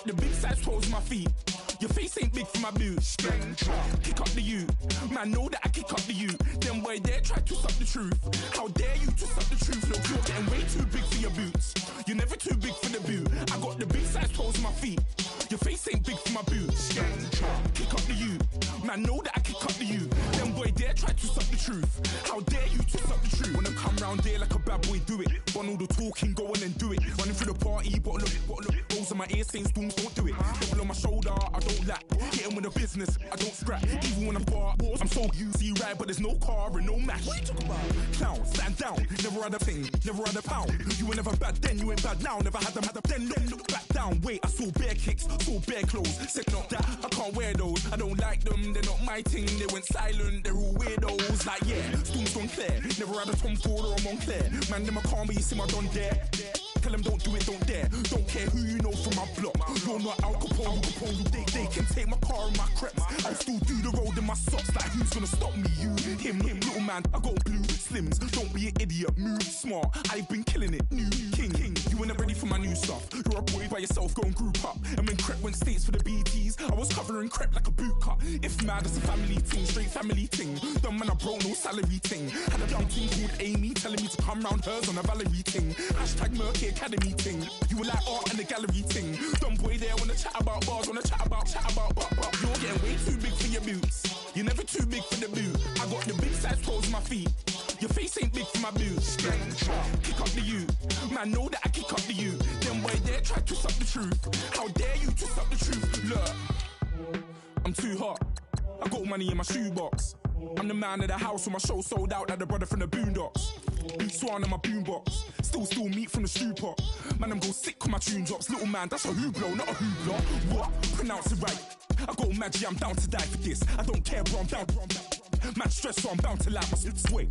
got the big size toes on my feet. Your face ain't big for my boots. Kick up the you. Man, know that I kick up the you. Them boy there try to suck the truth. How dare you to suck the truth? Look, you're getting way too big for your boots. You're never too big for the boot. I got the big size toes on my feet. Your face ain't big for my boots. Kick up the you. Man, know that I kick up the you. Them boy there try to suck the truth. How dare you to suck the truth? Wanna come round there like a bad boy, do it. Want all the talking, go on and do it. Running through the party, bottle up. Rolls in my ear saying storms, don't do it. Double on my shoulder, I don't lack. Getting with the business, I don't scrap. Even when I'm bar, I'm so easy right, but there's no car and no match. What you talking about? Clown, stand down. Never had a thing, never had a pound. You were never bad then, you ain't bad now. Never had them, then look back down. Wait, I saw bare kicks, saw bare clothes. Said not that, I can't wear those. I don't like them, they're not my thing. They went silent, they're all weirdos. Like yeah, Storm's gone clear. Never had a Tom Ford or a Montclair. Man, them I can't, but you see my done there. Tell them don't do it, don't dare. Don't care who you know from my block. You're not Al Capone, they can take my car and my creps. I still do the road in my socks. Like who's gonna stop me? You, him, little man. I got blue slims. Don't be an idiot, move smart. I've been killing it, new king. You ain't ready for my new stuff. You're a boy by yourself, go and group up. And when Crep went states for the BTs, I was covering Crep like a boot cut. If mad, it's a family thing, straight family thing. Dumb man, I broke no salary thing. Had a young thing called Amy telling me to come round hers on a Valerie thing. Hashtag Murky Academy thing. You were like art and the gallery thing. Dumb boy there wanna chat about bars, wanna chat about. You're getting way too big for your boots. You're never too big for the boot. I got the big size toes on my feet. Your face ain't big for my boots. Kick up the you. Man, know that I kick up the you. Them boy there try to suck the truth. How dare you to suck the truth? Look, I'm too hot. I got money in my shoebox. I'm the man of the house when my show sold out like the brother from the Boondocks. Beat Swan in my boombox. Still meat from the stew pot. Man, I'm go sick when my tune drops. Little man, that's a hooplo, not a hoopla. What? Pronounce it right. I got magic, I'm down to die for this. I don't care, bro, I'm down. Man stressed, so I'm bound to like my slips. Wait,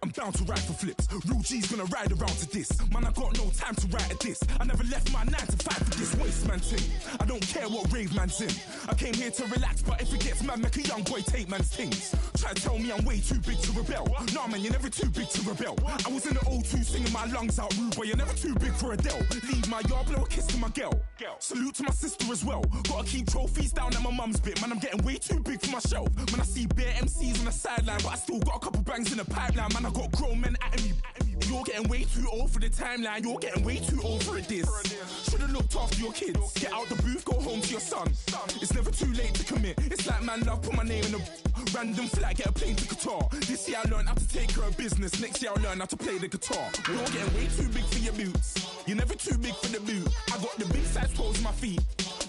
I'm bound to ride for flips. Real G's gonna ride around to this. Man, I got no time to write at this. I never left my 9 to 5 for this waste man thing. I don't care what rave man's in. I came here to relax, but if it gets mad, make a young boy take man's things. Try to tell me I'm way too big to rebel. Nah man, you're never too big to rebel. I was in the O2 singing my lungs out rude, but you're never too big for Adele. Leave my yard, blow a kiss to my girl. Salute to my sister as well. Gotta keep trophies down at my mum's bit. Man, I'm getting way too big for my shelf. When I see bare MCs on the sideline, but I still got a couple bangs in the pipeline. Man, I got grown men at me. You're getting way too old for the timeline. You're getting way too old for a diss. Should've looked after your kids. Get out the booth, go home to your son. It's never too late to commit. It's like man love, put my name in a random flight, get a plane to Qatar. This year I learned how to take care of business. Next year I learn how to play the guitar. You're getting way too big for your boots. You're never too big for the boot. I got the big size toes on my feet.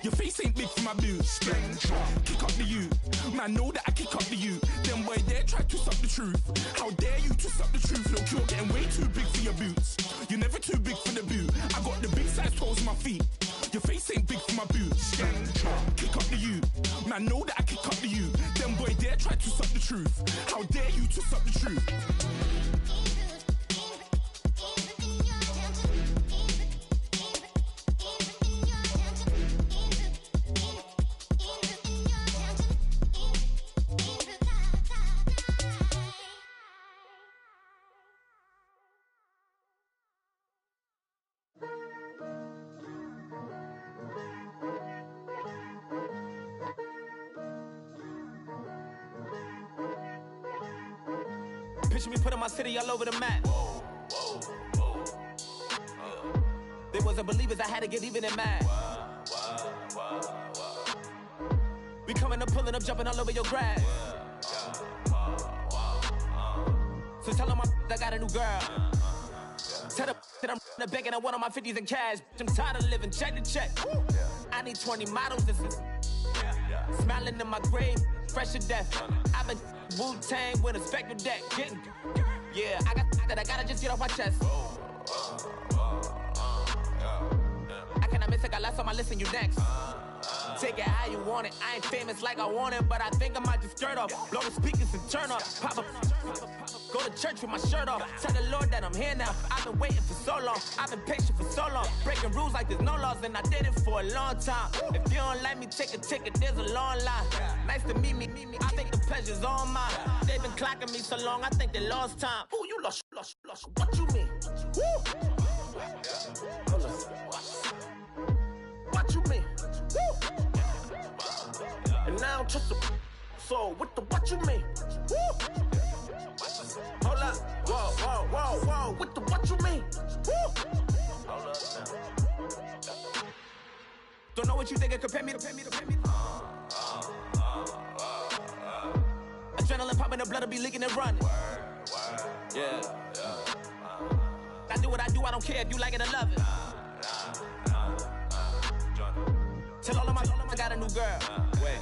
Your face ain't big for my boots. Kick up the you. Man, know that I kick up the you. Them boy there try to suck the truth. How dare you to suck the truth? Look, you're getting way too big for your boots. You're never too big for the boot. I got the big size toes on my feet. Your face ain't big for my boots. Kick up the you. Man, know that I kick up the you. Them boy there try to suck the truth. How dare you to suck the truth? Picture me putting my city all over the map. They wasn't believers, I had to get even and mad. We coming up, pulling up, jumping all over your grass. So tell them I got a new girl. Tell them that I'm begging, I want on my 50s in cash. I'm tired of living check to check. I need 20 models, this is smiling in my grave, fresh to death. I've been Wu-Tang with a spectral deck. Yeah, I got that, I gotta just get off my chest. I cannot miss it, got last on my list and you next. Take it how you want it, I ain't famous like I want it, but I think I might just skirt off. Blow the speakers and turn up, pop up. Go to church with my shirt off. Tell the Lord that I'm here now. I've been waiting for so long. I've been patient for so long. Breaking rules like there's no laws, and I did it for a long time. If you don't like me, take a ticket. There's a long line. Nice to meet me. I think the pleasure's all mine. They've been clocking me so long. I think they lost time. Ooh, you lost. What you mean? Woo! What you mean? And I don't trust a so what you mean? Woo! Hold up, whoa, what you mean? Woo! Hold up now. Don't know what you think it compare me to. Adrenaline popping, the blood will be leaking and running. Yeah. I do what I do, I don't care if you like it or love it. Tell all of my I got a new girl. Wait.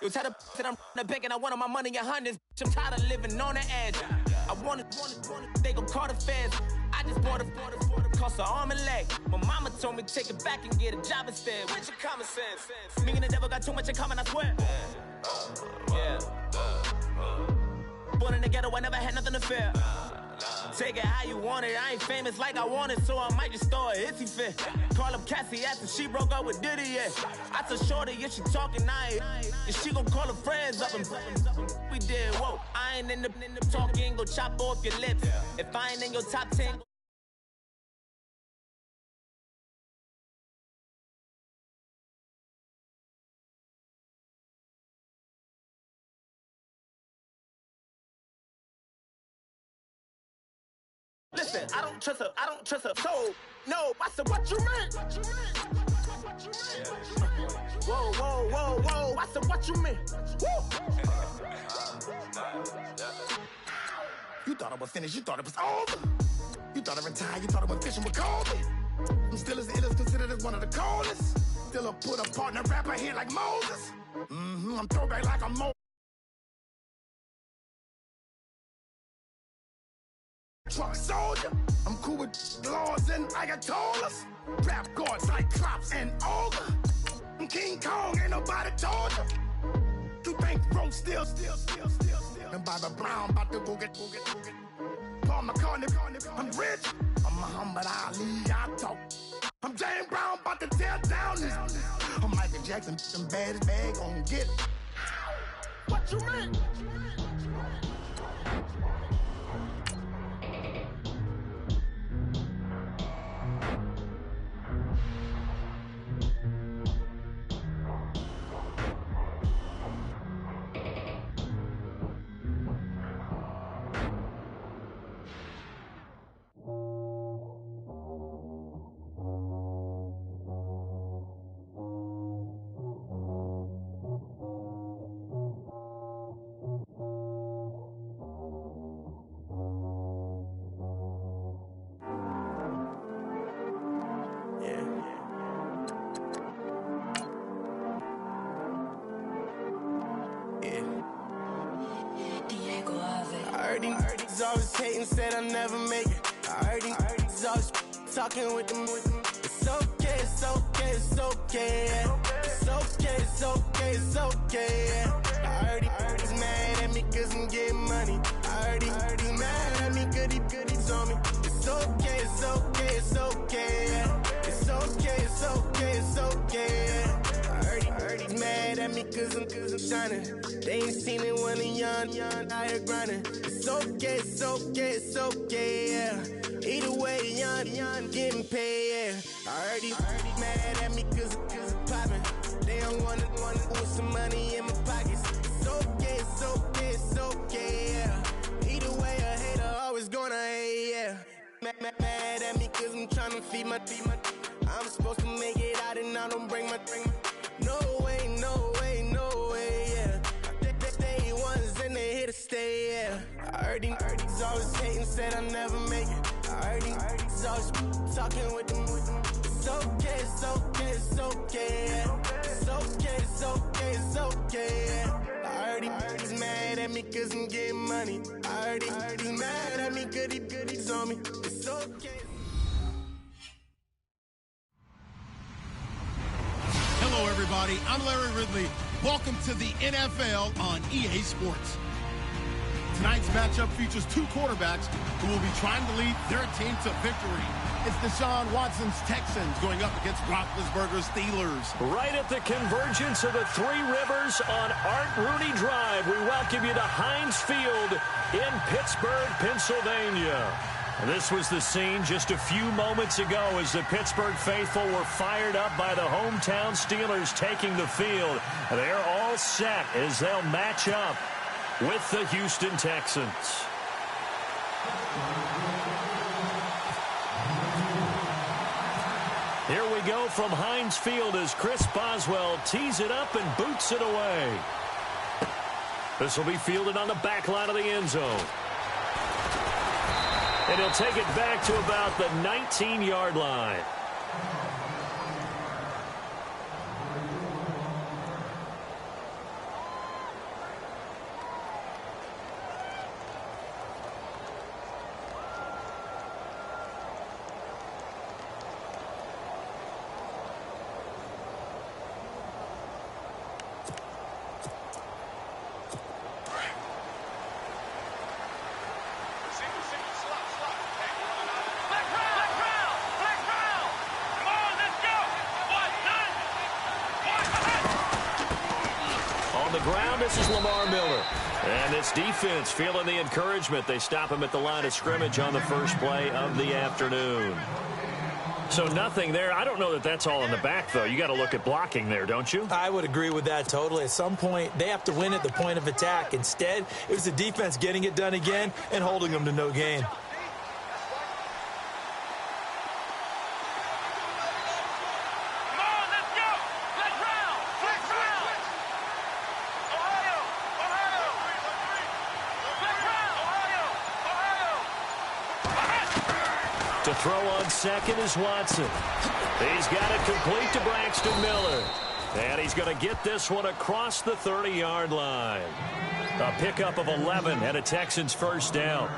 You tell the I'm the bank and I want all my money in hundreds. I'm tired of living on the edge. I want it, they gon' call the feds. I just bought a cost an arm and leg. My mama told me take it back and get a job instead. Where's your common sense? Me and the devil got too much in common, I swear. Yeah. Born in the ghetto, I never had nothing to fear. Take it how you want it. I ain't famous like I want it, so I might just throw a hissy fit. Call up Cassie after she broke up with Diddy, yeah. I told Shorty if she talking, and she gon' call her friends up and we did, whoa. I ain't in the talking, go chop off your lips. If I ain't in your top 10. Listen, I don't trust her. So, no, I said, what you mean? Whoa, I said, what you mean? Woo! You thought I was finished, you thought it was over. You thought I retired, you thought I went fishing with Kobe. I'm still as ill as considered as one of the coldest. Still a put a partner rapper here like Moses. I'm throwback like I'm Moses. Truck soldier, I'm cool with laws and ayatollahs. Rap gods like Klops and Olga. I'm King Kong, ain't nobody told you. You think Rome still. And Bobby Brown about to go get. Paul McCartney, I'm rich. I'm Muhammad Ali, I talk. I'm James Brown, about to tear down this. I'm Michael Jackson, some bad as bad gon' get. What you mean? Always hating, said I'll never make it. I heard he's always talking with them. It's okay, it's okay, it's okay. Yeah. It's okay, it's okay, it's okay. Yeah. I heard he's mad at me cause I'm getting money. I heard he's mad at me cause he's on me. It's okay, it's okay, it's okay. Yeah. It's okay, it's okay, it's okay. Yeah. I heard he's mad at me cause I'm shining. They ain't seen it when I'm young, out here grinding. It's okay, it's okay, it's okay, yeah. Either way, young, getting paid, yeah. I heard he's mad at me cause I'm poppin'. They don't wanna put some money in my pockets. It's okay, it's okay, it's okay, yeah. Either way, a hater always gonna hate, yeah. Mad at me cause I'm tryna feed my. I'm supposed to make it out and I don't bring my. No way, yeah. They ones and they here to stay, yeah. I heard he's always hating, said I'll never make it. I heard he's always talking with them. It's okay, it's okay, it's okay, yeah. It's okay, it's okay, it's okay, yeah. I heard he's mad at me cause I'm getting money. I heard he's mad at me cause he's on me. It's okay. Hello, everybody. I'm Larry Ridley. Welcome to the NFL on EA Sports. Tonight's matchup features two quarterbacks who will be trying to lead their team to victory. It's Deshaun Watson's Texans going up against Roethlisberger's Steelers. Right at the convergence of the Three Rivers on Art Rooney Drive, we welcome you to Heinz Field in Pittsburgh, Pennsylvania. This was the scene just a few moments ago as the Pittsburgh faithful were fired up by the hometown Steelers taking the field. They're all set as they'll match up with the Houston Texans. Here we go from Heinz Field as Chris Boswell tees it up and boots it away. This will be fielded on the back line of the end zone. And he'll take it back to about the 19-yard line. This is Lamar Miller. And this defense feeling the encouragement. They stop him at the line of scrimmage on the first play of the afternoon. So nothing there. I don't know that that's all in the back, though. You got to look at blocking there, don't you? I would agree with that totally. At some point, they have to win at the point of attack. Instead, it was the defense getting it done again and holding them to no gain. To throw on second is Watson. He's got it complete to Braxton Miller. And he's going to get this one across the 30-yard line. A pickup of 11 and a Texans first down.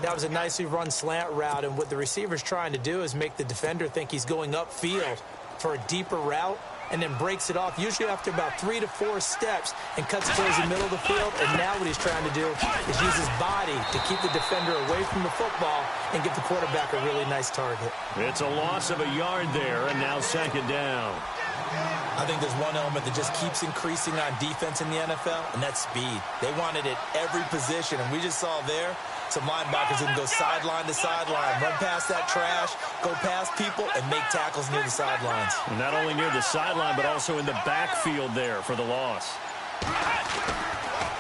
That was a nicely run slant route, and what the receiver's trying to do is make the defender think he's going upfield for a deeper route, and then breaks it off, usually after about 3 to 4 steps, and cuts towards the middle of the field. And now what he's trying to do is use his body to keep the defender away from the football and give the quarterback a really nice target. It's a loss of a yard there, and now second down. I think there's one element that just keeps increasing on defense in the NFL, and that's speed. They want it at every position, and we just saw there some linebackers who can go sideline to sideline, run past that trash, go past people, and make tackles near the sidelines. And not only near the sideline, but also in the backfield there for the loss.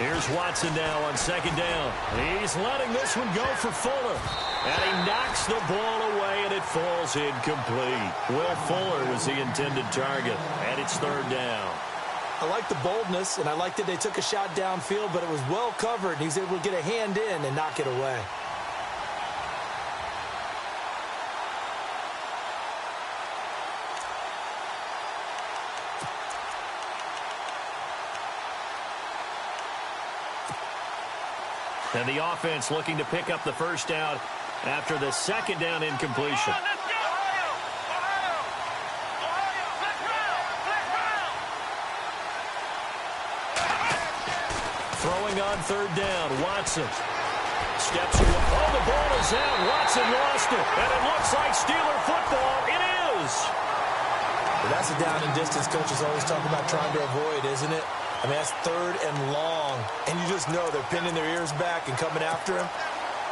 Here's Watson now on second down. He's letting this one go for Fuller. And he knocks the ball away, and it falls incomplete. Will Fuller was the intended target, and it's third down. I like the boldness, and I like that they took a shot downfield, but it was well covered, and he's able to get a hand in and knock it away. And the offense looking to pick up the first down after the second down incompletion. Throwing on third down, Watson. Steps away. Oh, the ball is out. Watson lost it. And it looks like Steeler football. It is. Well, that's a down and distance coaches always talk about trying to avoid, isn't it? I mean, that's third and long. And you just know they're pinning their ears back and coming after him.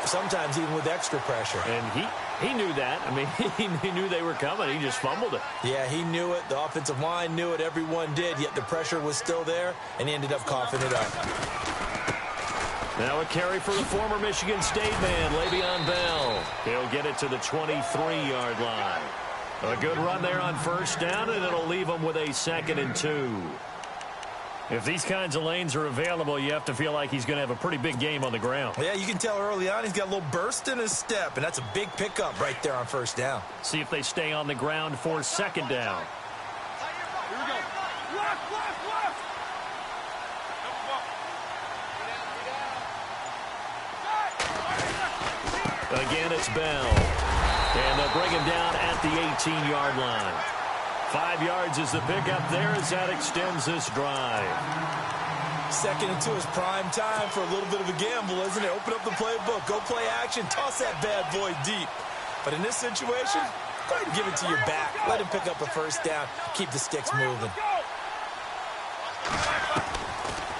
Sometimes even with extra pressure. And he knew that. I mean, he knew they were coming. He just fumbled it. Yeah, he knew it. The offensive line knew it. Everyone did. Yet the pressure was still there, and he ended up coughing it up. Now a carry for the former Michigan State man, Le'Veon Bell. He'll get it to the 23-yard line. A good run there on first down, and it'll leave him with a 2nd and 2. If these kinds of lanes are available, you have to feel like he's going to have a pretty big game on the ground. Yeah, you can tell early on he's got a little burst in his step, and that's a big pickup right there on first down. See if they stay on the ground for second down. Here we go. Left. Again, it's Bell. And they'll bring him down at the 18-yard line. 5 yards is the pickup there as that extends this drive. 2nd and 2 is prime time for a little bit of a gamble, isn't it? Open up the playbook, go play action, toss that bad boy deep. But in this situation, go ahead and give it to your back. Let him pick up a first down, keep the sticks moving.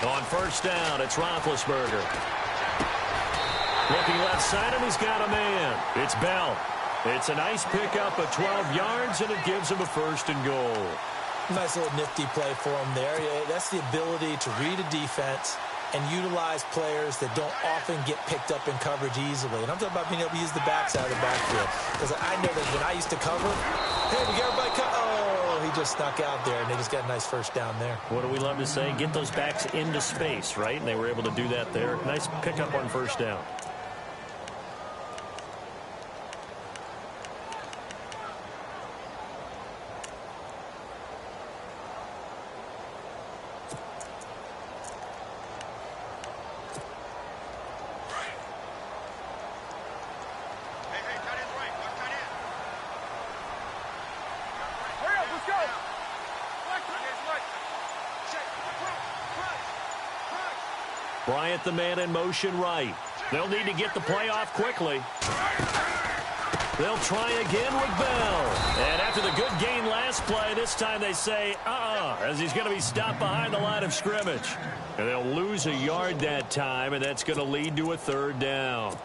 On first down, it's Roethlisberger. Looking left side, and he's got a man. It's Bell. It's a nice pickup of 12 yards, and it gives him a 1st and goal. Nice little nifty play for him there. Yeah, that's the ability to read a defense and utilize players that don't often get picked up in coverage easily. And I'm talking about being able to use the backs out of the backfield. Because I know that when I used to cover, hey, we got everybody oh, he just snuck out there, and they just got a nice 1st down there. What do we love to say? Get those backs into space, right? And they were able to do that there. Nice pickup on 1st down. Bryant, the man in motion right. They'll need to get the play off quickly. They'll try again with Bell. And after the good gain last play, this time they say, as he's going to be stopped behind the line of scrimmage. And they'll lose a yard that time, and that's going to lead to a 3rd down.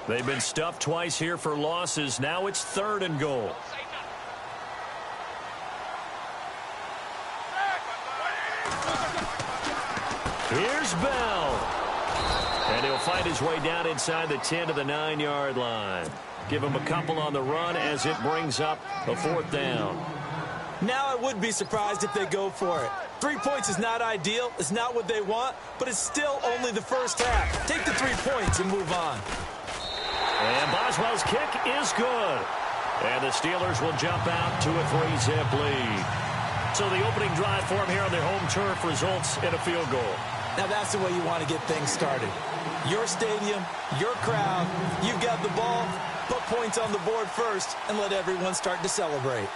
They've been stuffed twice here for losses. Now it's 3rd and goal. Here's Bell. And he'll find his way down inside the 10 to the 9-yard line. Give him a couple on the run as it brings up a 4th down. Now I would be surprised if they go for it. 3 points is not ideal. It's not what they want, but it's still only the first half. Take the 3 points and move on. And Boswell's kick is good. And the Steelers will jump out to a 3-zip lead. So the opening drive for them here on their home turf results in a field goal. Now that's the way you want to get things started. Your stadium, your crowd, you've got the ball, put points on the board first, and let everyone start to celebrate.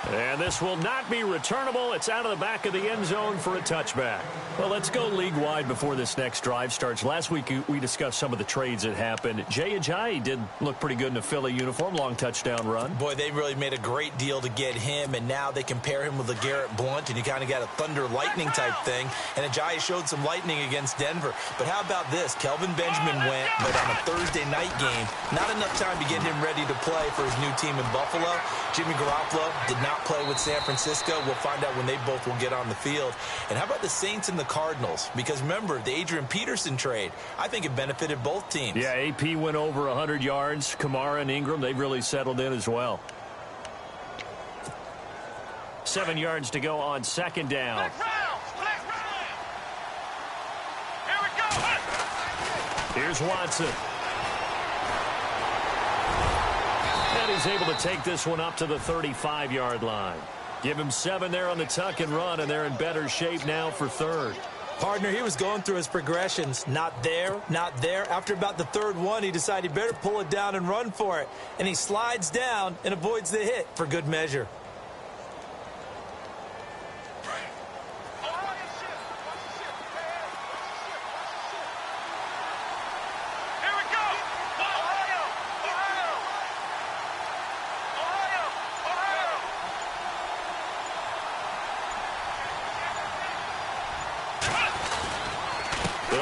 And this will not be returnable. It's out of the back of the end zone for a touchback. Well, let's go league-wide before this next drive starts. Last week, we discussed some of the trades that happened. Jay Ajayi did look pretty good in a Philly uniform, long touchdown run. Boy, they really made a great deal to get him, and now they compare him with a Garrett Blount, and you kind of got a thunder-lightning type thing. And Ajayi showed some lightning against Denver. But how about this? Kelvin Benjamin went, but on a Thursday night game, not enough time to get him ready to play for his new team in Buffalo. Jimmy Garoppolo did not play with San Francisco. We'll find out when they both will get on the field. And how about the Saints and the Cardinals? Because remember, the Adrian Peterson trade, I think it benefited both teams. Yeah, AP went over 100 yards. Kamara and Ingram, they've really settled in as well. 7 yards to go on 2nd down. Here's Watson. And he's able to take this one up to the 35-yard line. Give him 7 there on the tuck and run, and they're in better shape now for 3rd. Partner, he was going through his progressions. Not there, not there. After about the 3rd one, he decided he better pull it down and run for it. And he slides down and avoids the hit for good measure.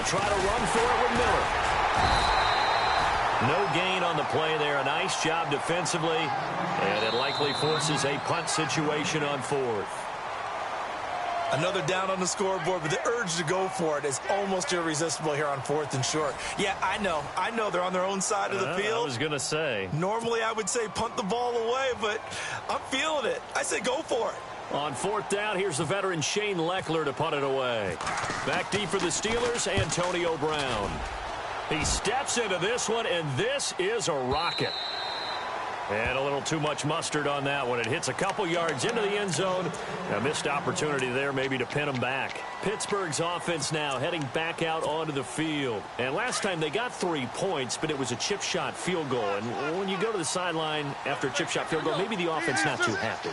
Try to run for it with Miller. No gain on the play there. A nice job defensively. And it likely forces a punt situation on 4th. Another down on the scoreboard, but the urge to go for it is almost irresistible here on 4th and short. Yeah, I know they're on their own side of the field. I was going to say. Normally I would say punt the ball away, but I'm feeling it. I say go for it. On 4th down, here's the veteran Shane Leckler to punt it away. Back deep for the Steelers, Antonio Brown. He steps into this one, and this is a rocket. And a little too much mustard on that one. It hits a couple yards into the end zone. A missed opportunity there maybe to pin them back. Pittsburgh's offense now heading back out onto the field. And last time they got 3 points, but it was a chip shot field goal. And when you go to the sideline after a chip shot field goal, maybe the offense not too happy.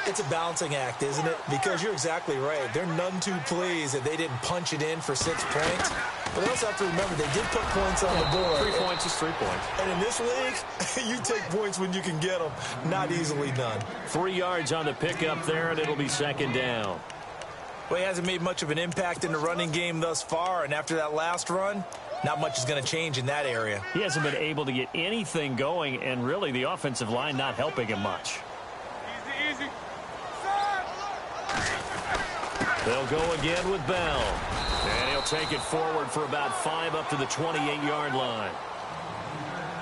It's a balancing act, isn't it? Because you're exactly right. They're none too pleased that they didn't punch it in for 6 points. But they also have to remember they did put points on the board. 3 points is 3 points. And in this league, you take points when you can get them. Not easily done. 3 yards on the pickup there, and it'll be 2nd down. Well, he hasn't made much of an impact in the running game thus far, and after that last run, not much is going to change in that area. He hasn't been able to get anything going, and really the offensive line not helping him much. Easy. They'll go again with Bell. And he'll take it forward for about 5 up to the 28-yard line.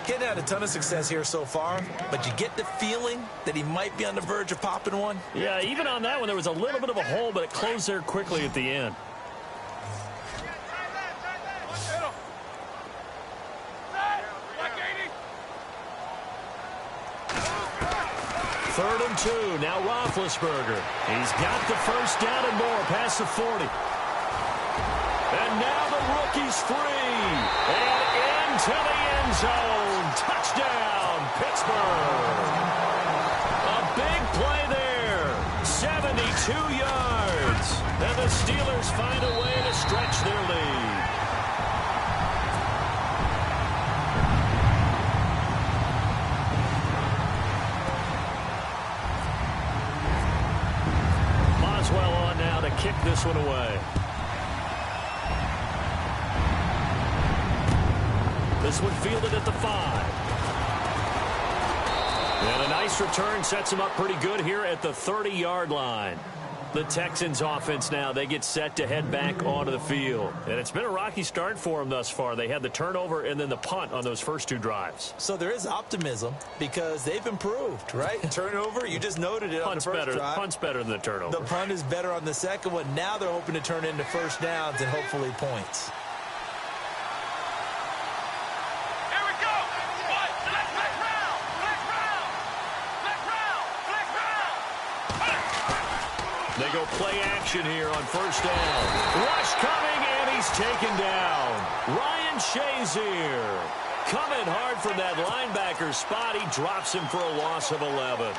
Getting had a ton of success here so far, but you get the feeling that he might be on the verge of popping one. Yeah, even on that one, there was a little bit of a hole, but it closed there quickly at the end. Third and 2. Now Roethlisberger. He's got the first down and more past the 40. And now the rookie's free. And into the end zone. Touchdown, Pittsburgh. A big play there. 72 yards. And the Steelers find a way to stretch their lead. Boswell on now to kick this one away. This one fielded at the 5. And a nice return sets him up pretty good here at the 30-yard line. The Texans offense now, they get set to head back onto the field. And it's been a rocky start for them thus far. They had the turnover and then the punt on those first 2 drives. So there is optimism because they've improved, right? Turnover, you just noted it on the first drive. Punt's better than the turnover. The punt is better on the second one. Now they're hoping to turn into first downs and hopefully points. They go play action here on first down. Rush coming, and he's taken down. Ryan Shazier coming hard from that linebacker spot. He drops him for a loss of 11.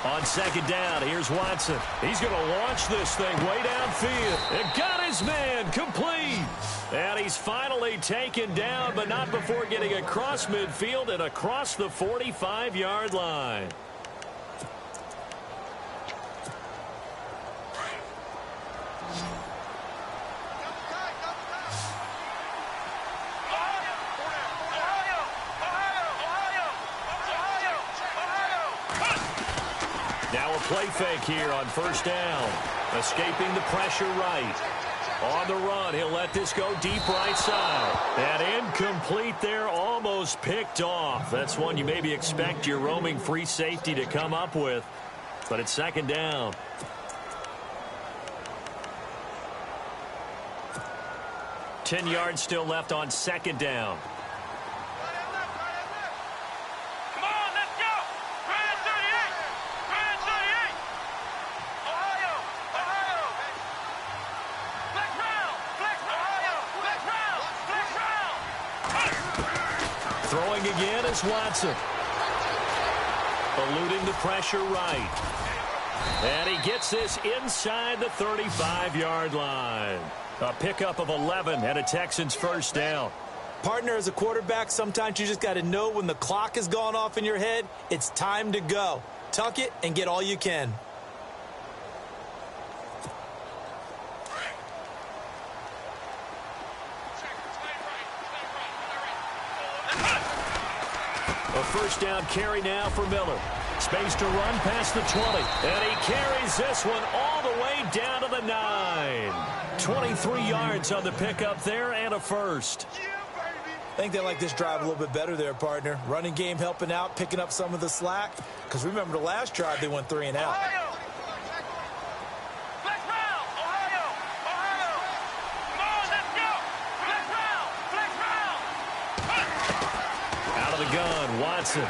On second down, here's Watson. He's going to launch this thing way downfield. It got his man complete. And he's finally taken down, but not before getting across midfield and across the 45-yard line. Now a play fake here on first down. Escaping the pressure right. On the run, he'll let this go deep right side. And incomplete there, almost picked off. That's one you maybe expect your roaming free safety to come up with. But it's second down. Ten yards still left on second down. Throwing again is Watson. Eluding the pressure right. And he gets this inside the 35-yard line. A pickup of 11 and a Texans first down. Partner, as a quarterback, sometimes you just got to know when the clock has gone off in your head, it's time to go. Tuck it and get all you can. A first down carry now for Miller. Space to run past the 20. And he carries this one all the way down to the 9. 23 yards on the pickup there and a first. I think they like this drive a little bit better there, partner. Running game helping out, picking up some of the slack. Because remember the last drive, they went 3 and out. Out of the gun, Watson.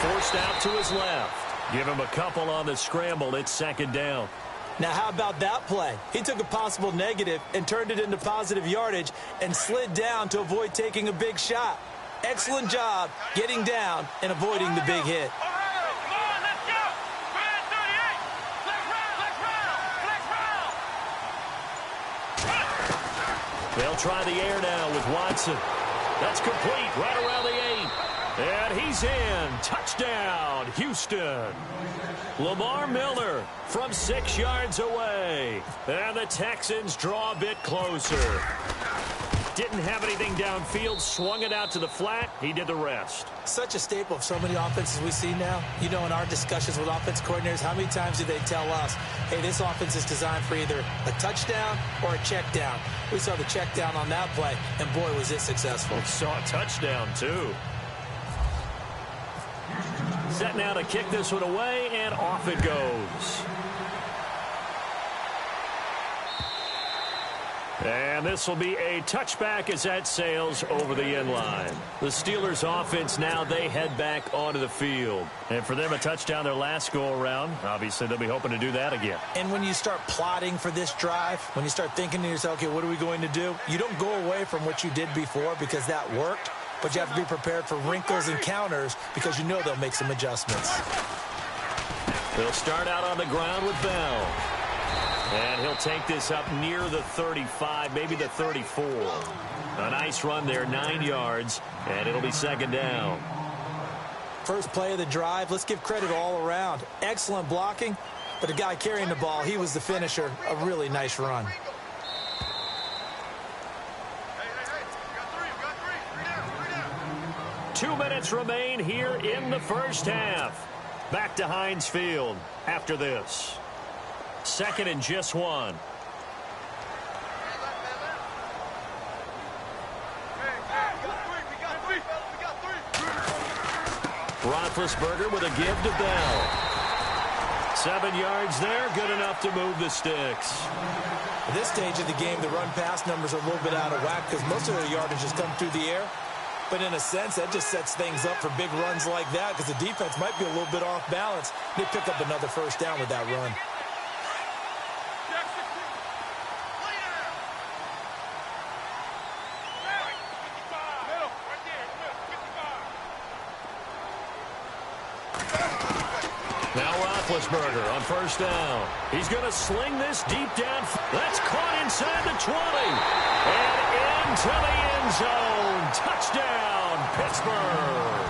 Forced out to his left. Give him a couple on the scramble. It's second down. Now, how about that play? He took a possible negative and turned it into positive yardage and slid down to avoid taking a big shot. Excellent job getting down and avoiding the big hit. They'll try the air now with Watson. That's complete right around the 8. And he's in. Touchdown, Houston. Lamar Miller from 6 yards away. And the Texans draw a bit closer. Didn't have anything downfield, swung it out to the flat. He did the rest. Such a staple of so many offenses we see now. You know, in our discussions with offense coordinators, how many times do they tell us, hey, this offense is designed for either a touchdown or a check down. We saw the check down on that play, and boy, was it successful. We saw a touchdown, too. Set now to kick this one away, and off it goes. And this will be a touchback as that sails over the end line. The Steelers offense now, they head back onto the field. And for them, a touchdown their last go-around. Obviously, they'll be hoping to do that again. And when you start plotting for this drive, when you start thinking to yourself, okay, what are we going to do? You don't go away from what you did before because that worked. But you have to be prepared for wrinkles and counters because you know they'll make some adjustments. They'll start out on the ground with Bell. And he'll take this up near the 35, maybe the 34. A nice run there, 9 yards, and it'll be second down. First play of the drive, let's give credit all around. Excellent blocking, but the guy carrying the ball, he was the finisher. A really nice run. Two minutes remain here in the first half. Back to Heinz Field after this. Second and just 1. Roethlisberger with a give to Bell. 7 yards there, good enough to move the sticks. At this stage of the game, the run-pass numbers are a little bit out of whack because most of their yardage has come through the air. But in a sense, that just sets things up for big runs like that because the defense might be a little bit off balance. They pick up another first down with that run. Now Roethlisberger on first down. He's going to sling this deep down. That's caught inside the 20. And into the end zone. Touchdown, Pittsburgh.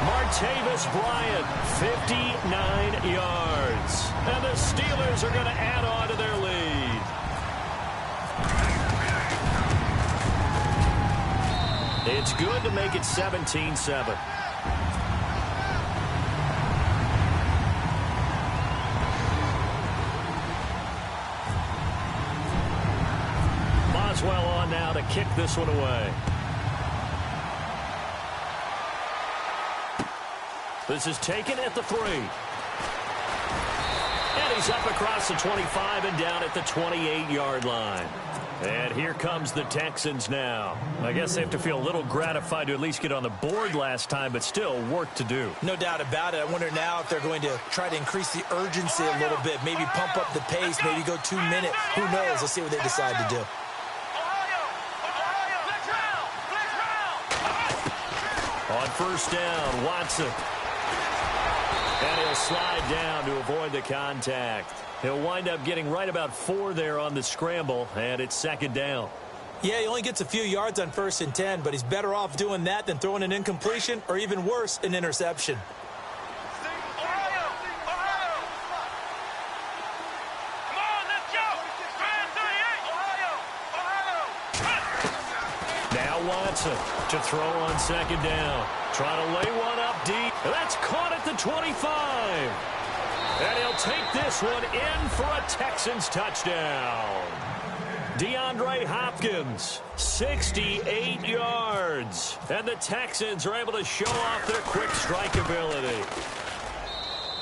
Martavis Bryant, 59 yards. And the Steelers are going to add on to their lead. It's good to make it 17-7. Boswell on now to kick this one away. This is taken at the 3. And he's up across the 25 and down at the 28-yard line. And here comes the Texans now. I guess they have to feel a little gratified to at least get on the board last time, but still work to do. No doubt about it. I wonder now if they're going to try to increase the urgency a little bit, maybe pump up the pace, maybe go 2 minute. Who knows? Let's see what they decide to do. On first down, Watson. And he'll slide down to avoid the contact. He'll wind up getting right about 4 there on the scramble, and it's second down. Yeah, he only gets a few yards on 1st and 10, but he's better off doing that than throwing an incompletion or even worse, an interception. Now Watson to throw on second down. Trying to lay one up deep. That's caught at the 25. And he'll take this one in for a Texans touchdown. DeAndre Hopkins, 68 yards. And the Texans are able to show off their quick strike ability.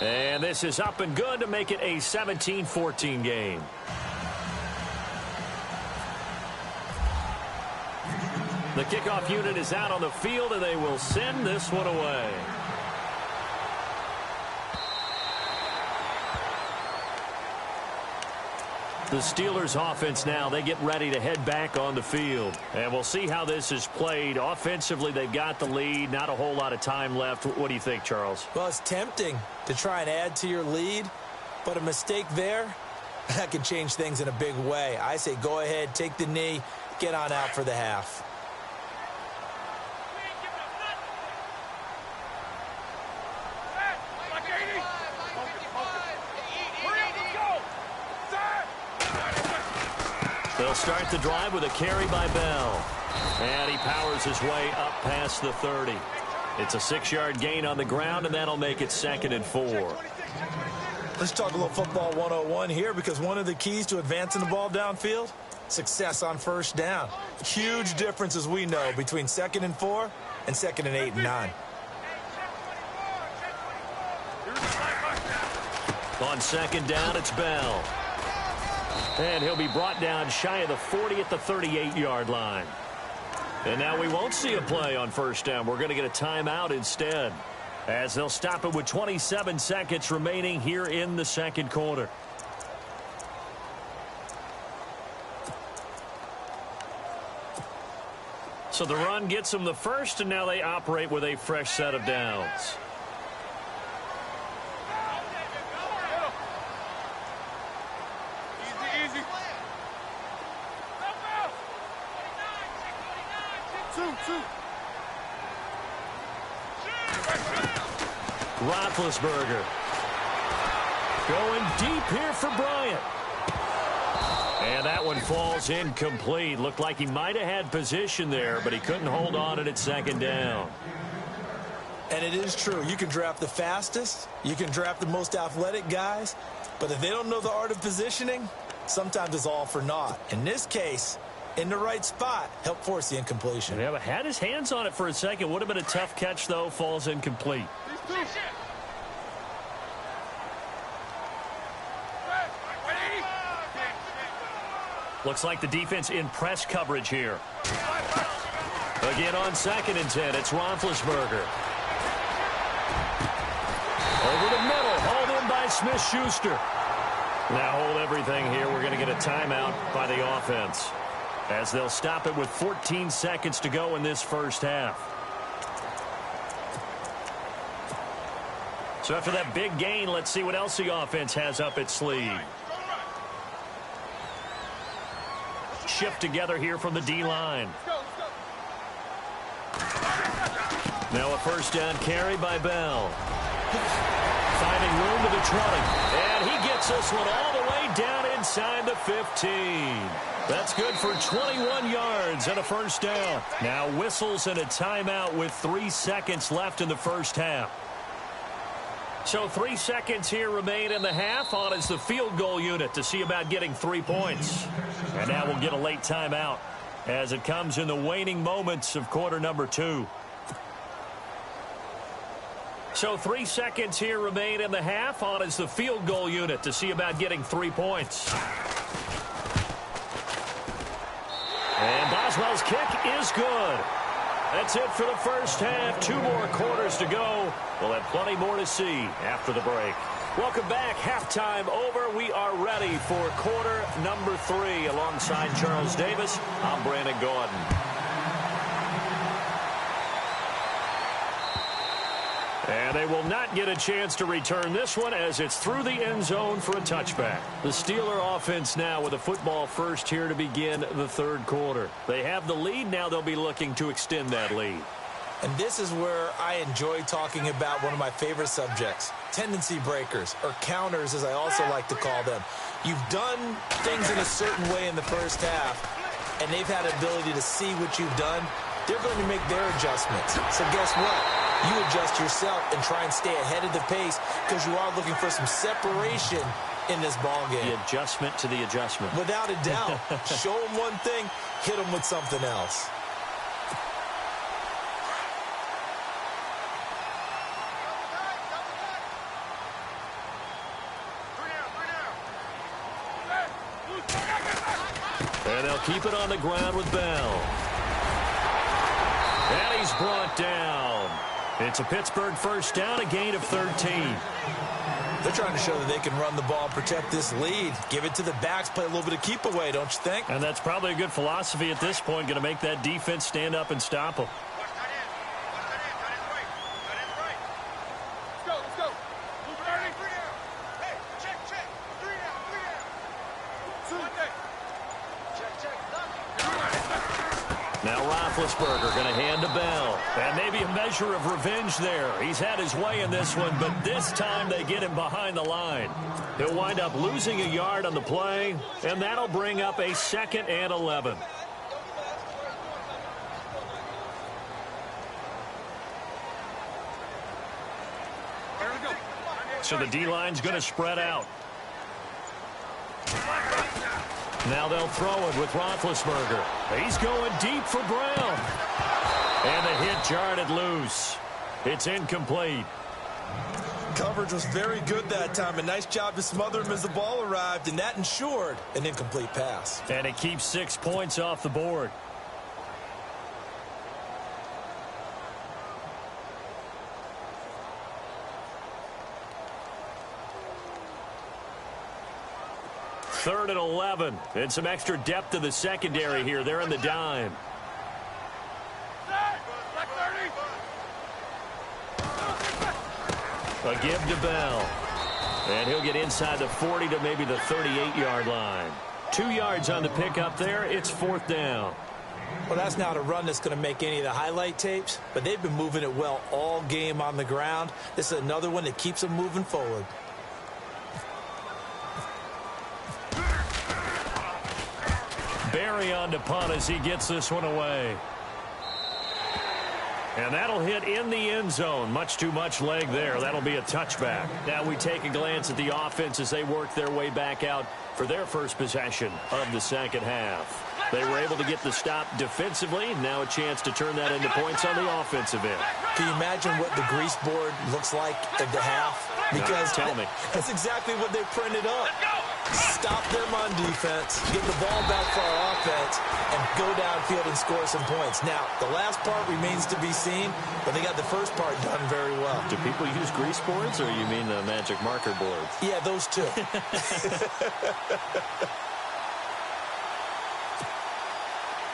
And this is up and good to make it a 17-14 game. The kickoff unit is out on the field, and they will send this one away. The Steelers offense now, they get ready to head back on the field. And we'll see how this is played. Offensively, they've got the lead. Not a whole lot of time left. What do you think, Charles? Well, it's tempting to try and add to your lead, but a mistake there, that can change things in a big way. I say go ahead, take the knee, get on out for the half. They'll start the drive with a carry by Bell. And he powers his way up past the 30. It's a 6-yard gain on the ground, and that'll make it 2nd and 4. Let's talk a little football 101 here, because one of the keys to advancing the ball downfield, success on first down. Huge difference, as we know, between 2nd and 4 and 2nd and 8 and 9. On 2nd down, it's Bell. And he'll be brought down shy of the 40 at the 38-yard line. And now we won't see a play on first down. We're going to get a timeout instead, as they'll stop it with 27 seconds remaining here in the second quarter. So the run gets them the first, and now they operate with a fresh set of downs. Roethlisberger going deep here for Bryant. And that one falls incomplete. Looked like he might have had position there, but he couldn't hold on it at 2nd down. And it is true. You can draft the fastest. You can draft the most athletic guys. But if they don't know the art of positioning, sometimes it's all for naught. In this case, in the right spot, help force the incompletion. Yeah, but had his hands on it for a second. Would have been a tough catch, though. Falls incomplete. Looks like the defense in press coverage here. Again on 2nd and 10, it's Roethlisberger. Over the middle, hauled in by Smith-Schuster. Now hold everything here. We're going to get a timeout by the offense, as they'll stop it with 14 seconds to go in this first half. So after that big gain, let's see what else the offense has up its sleeve. Shift together here from the D-line. Now a first down carry by Bell. Finding room to the 20. And he gets this one all the way down inside the 15. That's good for 21 yards and a first down. Now whistles and a timeout with 3 seconds left in the first half. So 3 seconds here remain in the half. On is the field goal unit to see about getting 3 points. And now we'll get a late timeout as it comes in the waning moments of quarter number 2. So 3 seconds here remain in the half. On is the field goal unit to see about getting 3 points. And Boswell's kick is good. That's it for the first half. 2 more quarters to go. We'll have plenty more to see after the break. Welcome back. Halftime over. We are ready for quarter number 3. Alongside Charles Davis, I'm Brandon Gordon. And they will not get a chance to return this one, as it's through the end zone for a touchback. The Steeler offense now with a football first here to begin the third quarter. They have the lead. Now they'll be looking to extend that lead. And this is where I enjoy talking about one of my favorite subjects, tendency breakers, or counters as I also like to call them. You've done things in a certain way in the first half, and they've had the ability to see what you've done. They're going to make their adjustments. So guess what? You adjust yourself and try and stay ahead of the pace, because you are looking for some separation in this ball game. The adjustment to the adjustment. Without a doubt. Show them one thing, hit them with something else. And they'll keep it on the ground with Bell. And he's brought down. It's a Pittsburgh first down, a gain of 13. They're trying to show that they can run the ball and protect this lead. Give it to the backs, play a little bit of keep away, don't you think? And that's probably a good philosophy at this point, going to make that defense stand up and stop them. Now Roethlisberger going to hand to Bell. And maybe a measure of revenge there. He's had his way in this one, but this time they get him behind the line. He'll wind up losing a yard on the play, and that'll bring up a 2nd and 11. So the D-line's going to spread out. Now they'll throw it with Roethlisberger. He's going deep for Brown. And the hit jarred it loose. It's incomplete. Coverage was very good that time. A nice job to smother him as the ball arrived, and that ensured an incomplete pass. And it keeps 6 points off the board. Third and 11. And some extra depth to the secondary here. They're in the dime. A give to Bell. And he'll get inside the 40 to maybe the 38-yard line. 2 yards on the pickup there. It's 4th down. Well, that's not a run that's going to make any of the highlight tapes, but they've been moving it well all game on the ground. This is another one that keeps them moving forward. Barry on to punt as he gets this one away. And that'll hit in the end zone. Much too much leg there. That'll be a touchback. Now we take a glance at the offense as they work their way back out for their first possession of the second half. They were able to get the stop defensively. Now a chance to turn that into points on the offensive end. Can you imagine what the grease board looks like at the half? Because tell me. That's exactly what they printed up. Stop them on defense, get the ball back for our offense, and go downfield and score some points. Now, the last part remains to be seen, but they got the first part done very well. Do people use grease boards, or you mean the magic marker boards? Yeah, those two.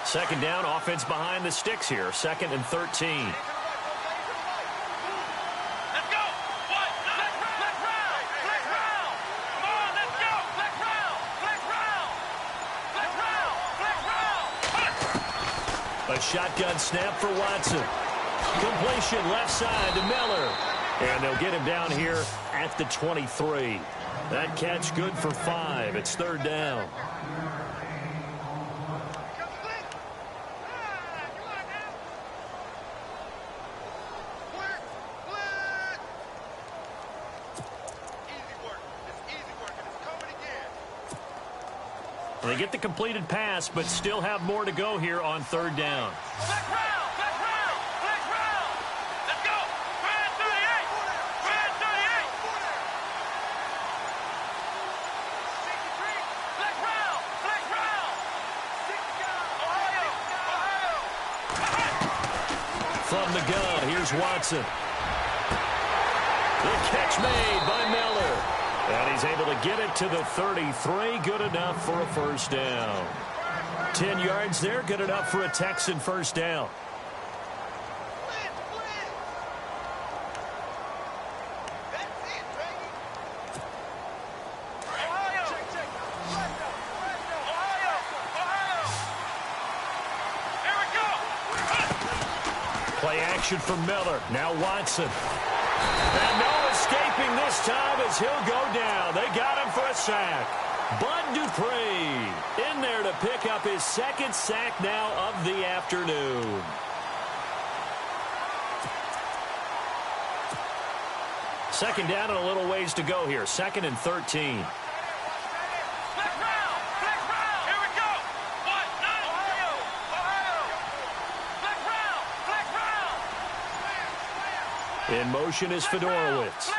Second down, offense behind the sticks here. 2nd and 13. A shotgun snap for Watson. Completion left side to Miller. And they'll get him down here at the 23. That catch good for 5. It's 3rd down. They get the completed pass, but still have more to go here on 3rd down. Let's go! Brand 38! Brand 38! Flex round! Ohio! From the gun, here's Watson. The catch made by Miller. And he's able to get it to the 33. Good enough for a first down. 10 yards there. Good enough for a Texan first down. Play action for Miller. Now Watson. And no escaping this time as he'll go down. They got him for a sack. Bud Dupree in there to pick up his 2nd sack now of the afternoon. Second down and a little ways to go here. 2nd and 13. In motion is Fedorowicz.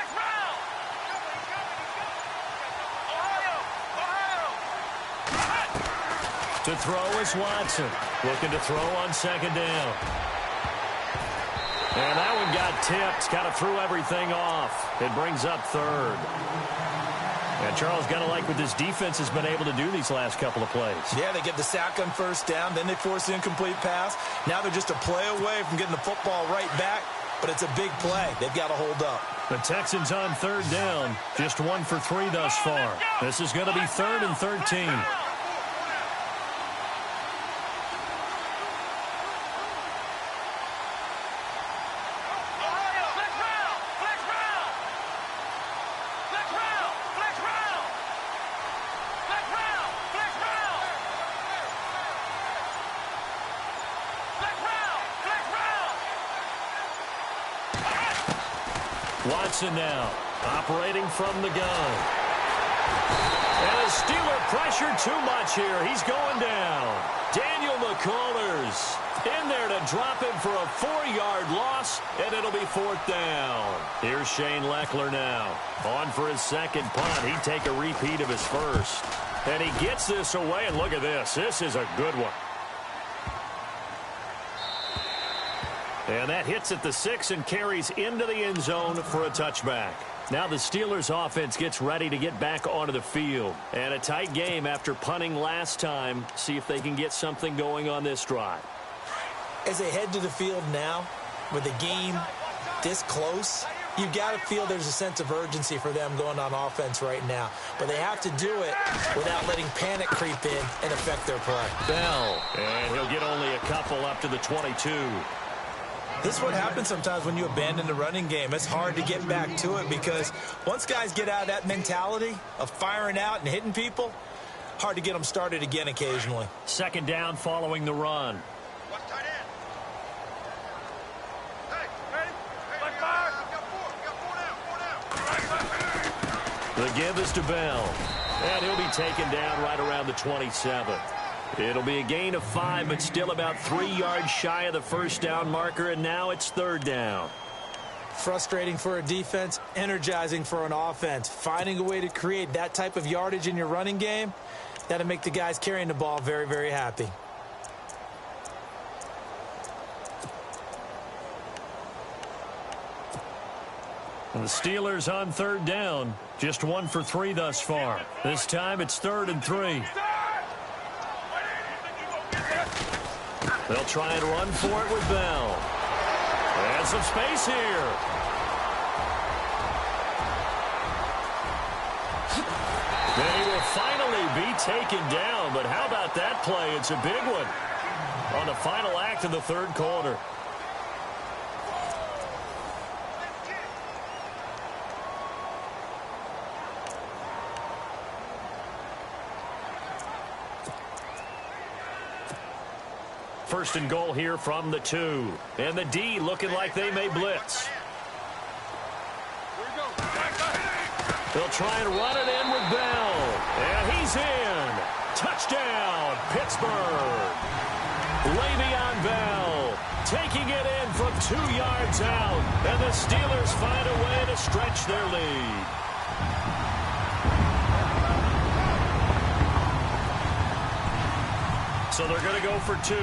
To throw is Watson. Looking to throw on 2nd down. And that one got tipped. Kind of threw everything off. It brings up 3rd. And Charles, got to like what this defense has been able to do these last couple of plays. Yeah, they get the sack on first down. Then they force the incomplete pass. Now they're just a play away from getting the football right back. But it's a big play. They've got to hold up. The Texans on 3rd down. Just 1 for 3 thus far. This is going to be 3rd and 13. Watson now, operating from the gun. And a Steeler pressure too much here. He's going down. Daniel McCullers in there to drop him for a 4-yard loss, and it'll be 4th down. Here's Shane Leckler now. On for his second punt. He'd take a repeat of his first. And he gets this away, and look at this. This is a good one. And that hits at the 6 and carries into the end zone for a touchback. Now the Steelers offense gets ready to get back onto the field. And a tight game after punting last time. See if they can get something going on this drive. As they head to the field now, with the game this close, you've got to feel there's a sense of urgency for them going on offense right now. But they have to do it without letting panic creep in and affect their play. Bell, and he'll get only a couple up to the 22. This is what happens sometimes when you abandon the running game. It's hard to get back to it because once guys get out of that mentality of firing out and hitting people, hard to get them started again occasionally. Second down following the run. The give is to Bell, and he'll be taken down right around the 27. It'll be a gain of 5, but still about 3 yards shy of the first down marker, and now it's 3rd down. Frustrating for a defense, energizing for an offense. Finding a way to create that type of yardage in your running game, that'll make the guys carrying the ball very, very happy. And the Steelers on 3rd down. Just 1 for 3 thus far. This time it's 3rd and 3. They'll try and run for it with Bell. And some space here. Then he will finally be taken down. But how about that play? It's a big one on the final act of the 3rd quarter. First and goal here from the 2. And the D looking like they may blitz. They'll try and run it in with Bell. And he's in. Touchdown, Pittsburgh. Le'Veon Bell taking it in from 2 yards out. And the Steelers find a way to stretch their lead. So they're going to go for 2.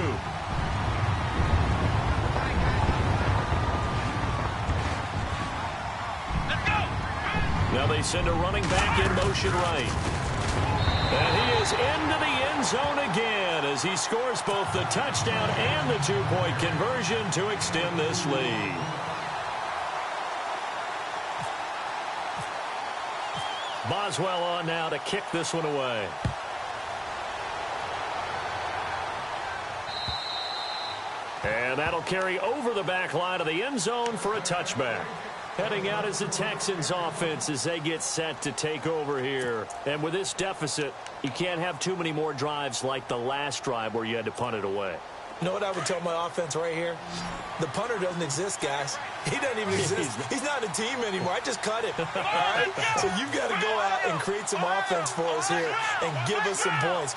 Now they send a running back in motion right. And he is into the end zone again as he scores both the touchdown and the 2-point conversion to extend this lead. Boswell on now to kick this one away. And that'll carry over the back line of the end zone for a touchback. Heading out is the Texans offense as they get set to take over here. And with this deficit, you can't have too many more drives like the last drive where you had to punt it away. You know what I would tell my offense right here? The punter doesn't exist, guys. He doesn't even exist. He's not a team anymore. I just cut him. All right? So you've got to go out and create some offense for us here and give us some points.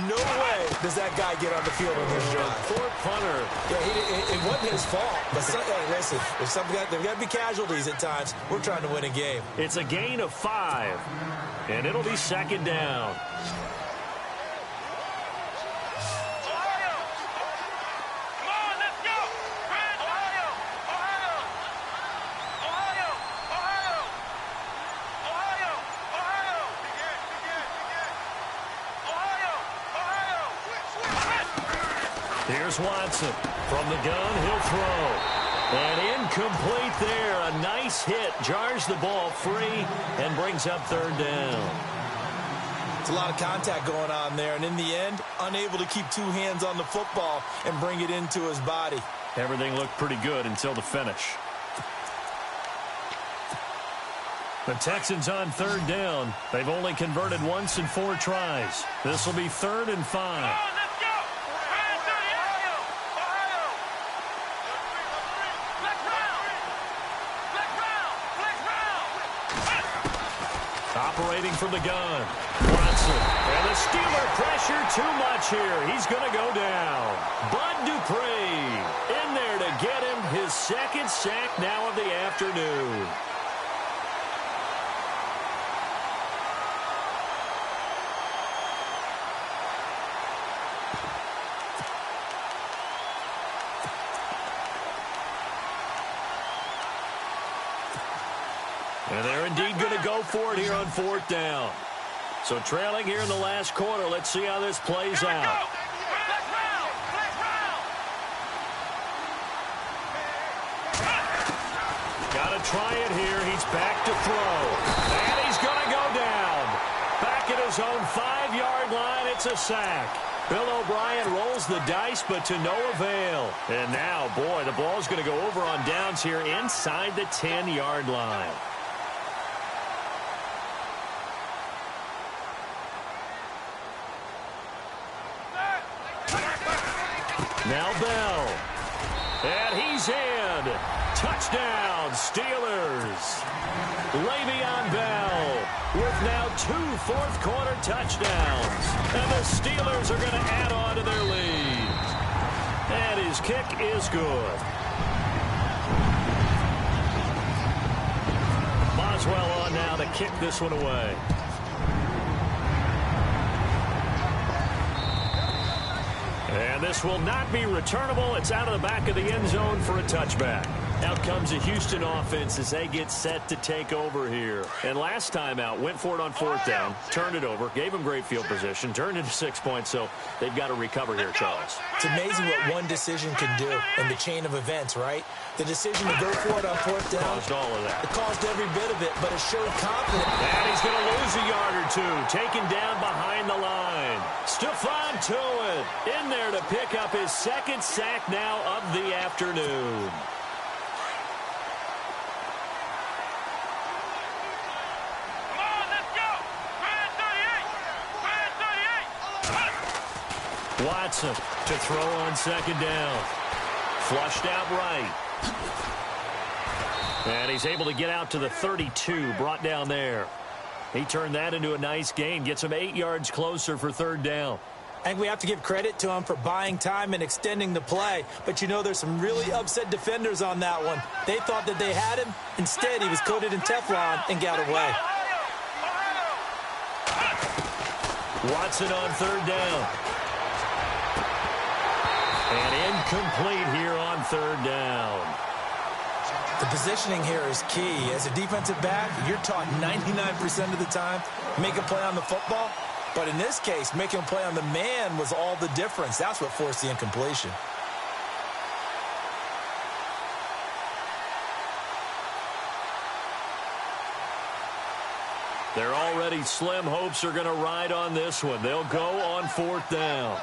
No way does that guy get on the field on this drive. Poor punter. Yeah, it wasn't his fault. But hey, listen, if there's got to be casualties at times. We're trying to win a game. It's a gain of 5, and it'll be 2nd down. Here's Watson. From the gun, he'll throw. And incomplete there. A nice hit. Jars the ball free and brings up 3rd down. It's a lot of contact going on there. And in the end, unable to keep 2 hands on the football and bring it into his body. Everything looked pretty good until the finish. The Texans on 3rd down. They've only converted once in 4 tries. This will be 3rd and 5. operating from the gun. Watson. And the Steeler pressure too much here. He's going to go down. Bud Dupree in there to get him his second sack now of the afternoon. And they're indeed going to go for it here on fourth down. So trailing here in the last quarter. Let's see how this plays out. Got to try it here. He's back to throw. And he's going to go down. Back at his own 5-yard line. It's a sack. Bill O'Brien rolls the dice, but to no avail. And now, boy, the ball's going to go over on downs here inside the 10-yard line. Now Bell. And he's in. Touchdown, Steelers. Le'Veon Bell with now 2 fourth-quarter touchdowns. And the Steelers are going to add on to their lead. And his kick is good. Boswell on now to kick this one away. And this will not be returnable. It's out of the back of the end zone for a touchback. Out comes the Houston offense as they get set to take over here. And last time out, went for it on fourth down, turned it over, gave them great field position, turned into 6 points, so they've got to recover here, Charles. It's amazing what one decision can do in the chain of events, right? The decision to go for it on fourth down. Caused all of that. It caused every bit of it, but it showed confidence. And he's going to lose a yard or two, taken down behind the line. Stephon Tuitt in there to pick up his second sack now of the afternoon. Watson to throw on second down. Flushed out right. And he's able to get out to the 32, brought down there. He turned that into a nice gain, gets him 8 yards closer for third down. I think we have to give credit to him for buying time and extending the play. But, you know, there's some really upset defenders on that one. They thought that they had him. Instead, he was coated in Teflon and got away. Watson on third down. And incomplete here on third down. The positioning here is key. As a defensive back, you're taught 99% of the time, make a play on the football. But in this case, making a play on the man was all the difference. That's what forced the incompletion. Their already slim hopes are going to ride on this one. They'll go on fourth down.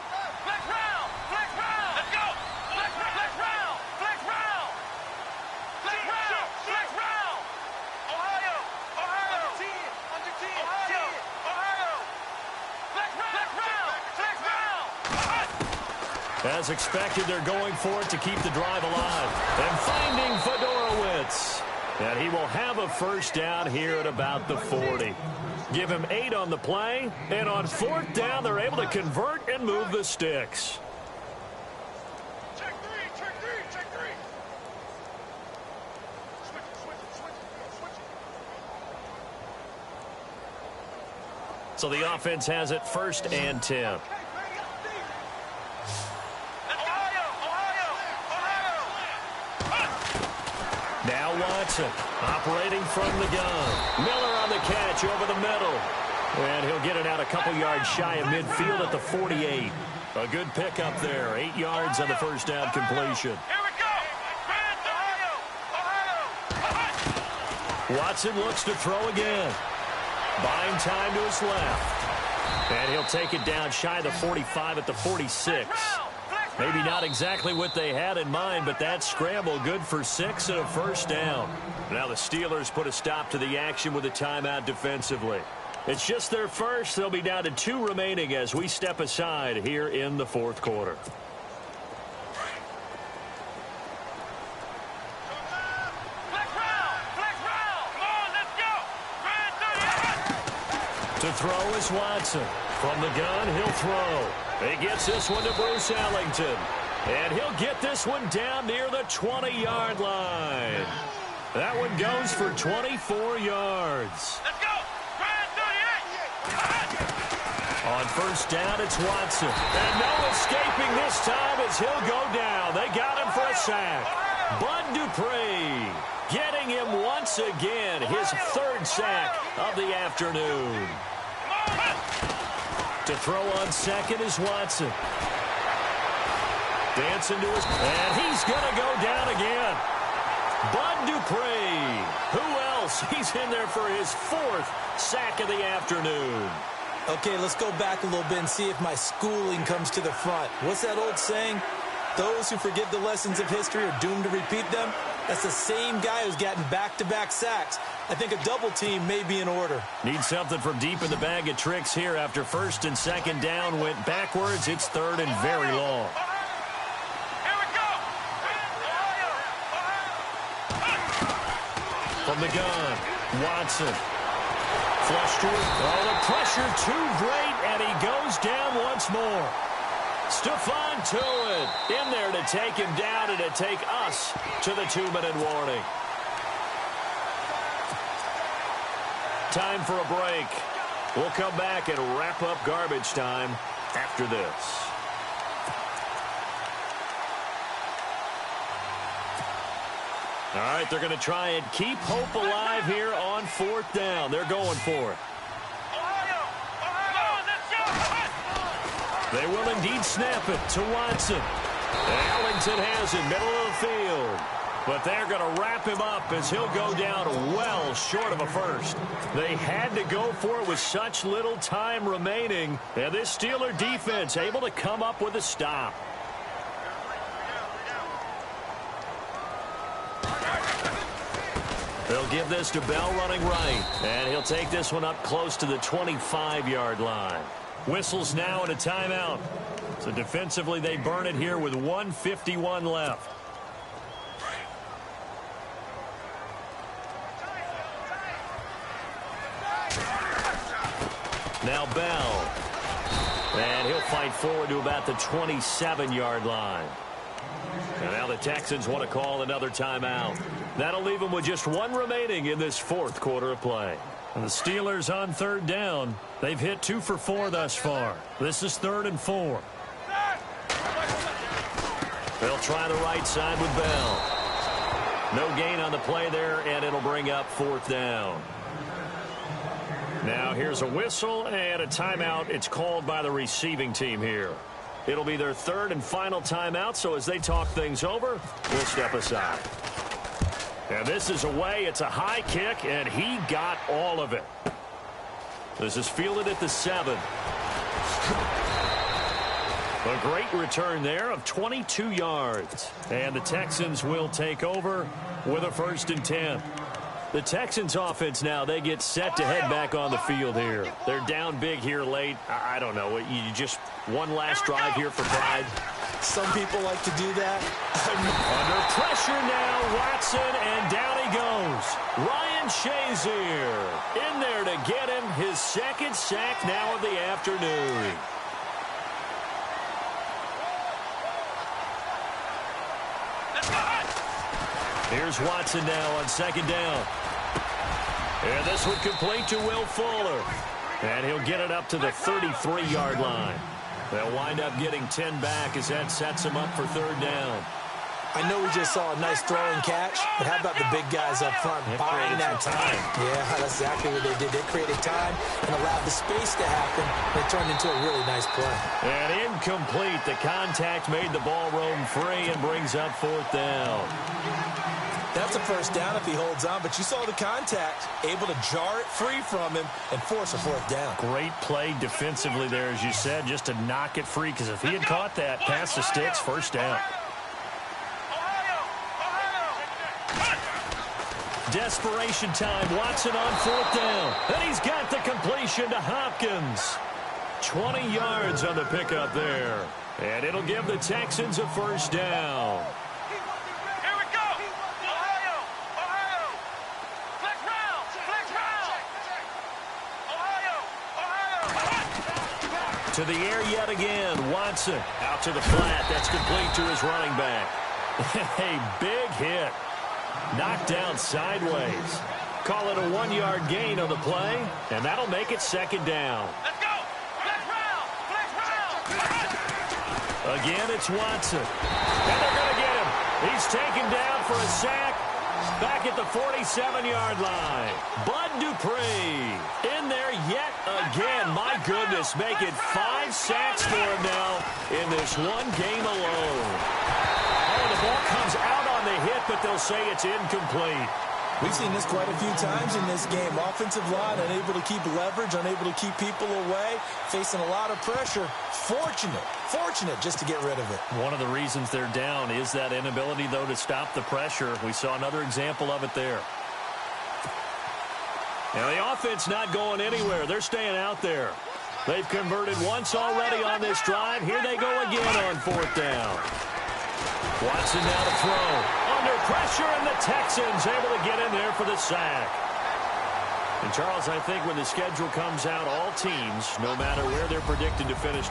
As expected, they're going for it to keep the drive alive. And finding Fedorowicz. And he will have a first down here at about the 40. Give him 8 on the play. And on fourth down, they're able to convert and move the sticks. Check three. Switch. So the offense has it first and 10. Now Watson operating from the gun. Miller on the catch over the middle. And he'll get it out a couple yards shy of midfield at the 48. A good pickup there. 8 yards on the first down completion. Here we go. Watson looks to throw again. Buying time to his left. And he'll take it down shy of the 45 at the 46. Maybe not exactly what they had in mind, but that scramble good for 6 and a first down. Now the Steelers put a stop to the action with a timeout defensively. It's just their first. They'll be down to 2 remaining as we step aside here in the fourth quarter. To throw is Watson. From the gun, he'll throw. He gets this one to Bruce Ellington. And he'll get this one down near the 20-yard line. That one goes for 24 yards. Let's go. Try 38. On first down, it's Watson. And no escaping this time as he'll go down. They got him for a sack. Bud Dupree getting him once again, his third sack of the afternoon. To throw on second is Watson. Dancing to his... And he's going to go down again. Bud Dupree. Who else? He's in there for his fourth sack of the afternoon. Okay, let's go back a little bit and see if my schooling comes to the front. What's that old saying? Those who forget the lessons of history are doomed to repeat them. That's the same guy who's gotten back-to-back sacks. I think a double team may be in order. Need something from deep in the bag of tricks here. After first and second down went backwards, it's third and very long. Here we go. From the gun, Watson. Flush to it. Oh, the pressure too great, and he goes down once more. Stephon Tuitt in there to take him down and to take us to the 2-minute warning. Time for a break. We'll come back and wrap up garbage time after this. All right, they're going to try and keep hope alive here on fourth down. They're going for it. They will indeed snap it to Watson. Ellington has it, middle of the field. But they're going to wrap him up as he'll go down well short of a first. They had to go for it with such little time remaining. And this Steeler defense able to come up with a stop. They'll give this to Bell running right. And he'll take this one up close to the 25-yard line. Whistles now and a timeout. So defensively, they burn it here with 1:51 left. Now Bell. And he'll fight forward to about the 27-yard line. And now the Texans want to call another timeout. That'll leave them with just one remaining in this fourth quarter of play. And the Steelers on third down. They've hit 2 for 4 thus far. This is 3rd and 4. They'll try the right side with Bell. No gain on the play there, and it'll bring up 4th down. Now here's a whistle and a timeout. It's called by the receiving team here. It'll be their 3rd and final timeout, so as they talk things over, we'll step aside. And this is away. It's a high kick, and he got all of it. This is fielded at the 7. A great return there of 22 yards. And the Texans will take over with a 1st and 10. The Texans offense now, they get set to head back on the field here. They're down big here late. I don't know. You just one last drive here for pride. Some people like to do that. Under pressure now, Watson, and down he goes. Ryan Shazier in there to get him his 2nd sack now of the afternoon. Here's Watson now on 2nd down. And this one complete to Will Fuller. And he'll get it up to the 33-yard line. They'll wind up getting 10 back as that sets him up for 3rd down. I know we just saw a nice throw and catch, but how about the big guys up front buying that time? Yeah, that's exactly what they did. They created time and allowed the space to happen, and it turned into a really nice play. And incomplete. The contact made the ball roam free and brings up 4th down. That's a 1st down if he holds on, but you saw the contact, able to jar it free from him and force a 4th down. Great play defensively there, as you said, just to knock it free, because if he had caught that past the sticks, 1st down. Desperation time. Watson on 4th down. And he's got the completion to Hopkins. 20 yards on the pickup there. And it'll give the Texans a 1st down. Here we go. Ohio. Flex round. Ohio. To the air yet again. Watson out to the flat. That's complete to his running back. A big hit. Knocked down sideways. Call it a 1-yard gain on the play, and that'll make it second down. Let's go. Flex round. Flex round. Again, it's Watson. And they're going to get him. He's taken down for a sack. Back at the 47-yard line. Bud Dupree in there yet again. My goodness, making 5 sacks for him now in this one game alone. Oh, the ball comes out on the hit, but they'll say it's incomplete. We've seen this quite a few times in this game. Offensive line unable to keep leverage, unable to keep people away, facing a lot of pressure. Fortunate just to get rid of it. One of the reasons they're down is that inability, though, to stop the pressure. We saw another example of it there. Now, the offense not going anywhere. They're staying out there. They've converted once already on this drive. Here they go again on 4th down. Watson now to throw. Under pressure, and the Texans able to get in there for the sack. And, Charles, I think when the schedule comes out, all teams, no matter where they're predicted to finish,